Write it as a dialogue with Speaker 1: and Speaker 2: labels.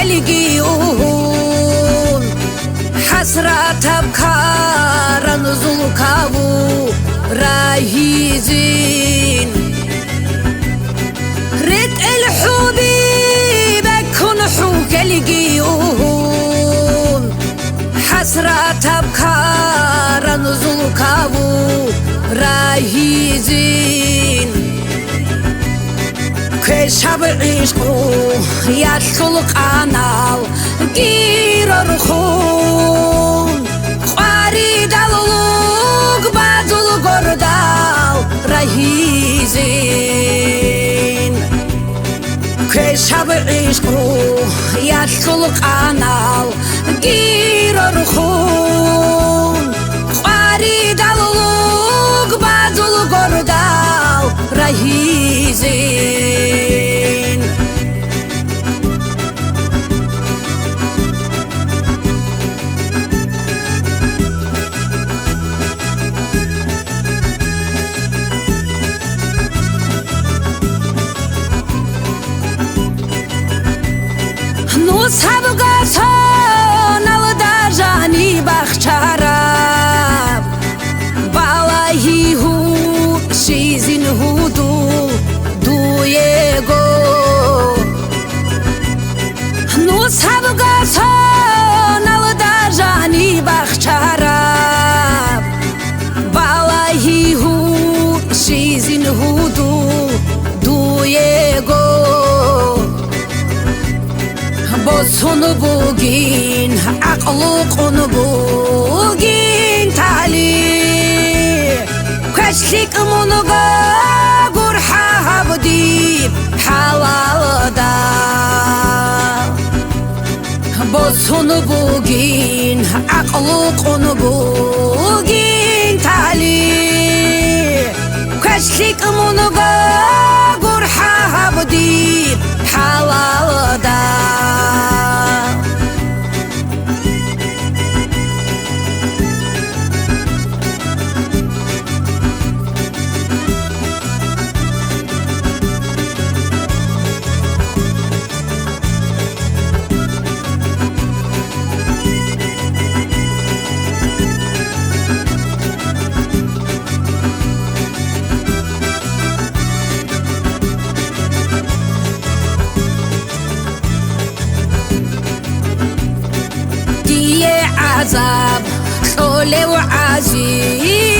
Speaker 1: كالجيون حسرة أبكار نزل كابو رايزين رد الحبيب كن حوك الجيون حسرة أبكار نزل كابو رايزين كشاب عشقو يدخل قنال غير رخون قاري دلوك بدل قردال رايزين كشاب عشقو يدخل قنال غير رخون قاري دلوك بدل قردال رايزين نصحب قصان الدجاني بخشارب بالایی هو شیزین هودو دویگو نصحب قصان الدجاني بخشارب بالایی هو شیزین هودو دویگو بسون بوگین عقل قن بوگین تعلی کشلیک منگا گرحه بدیب حلال دا بسون بوگین عقل قن بوگین تعلی کشلیک منگا گرحه بدیب حلال دا عذاب خولي وعزيز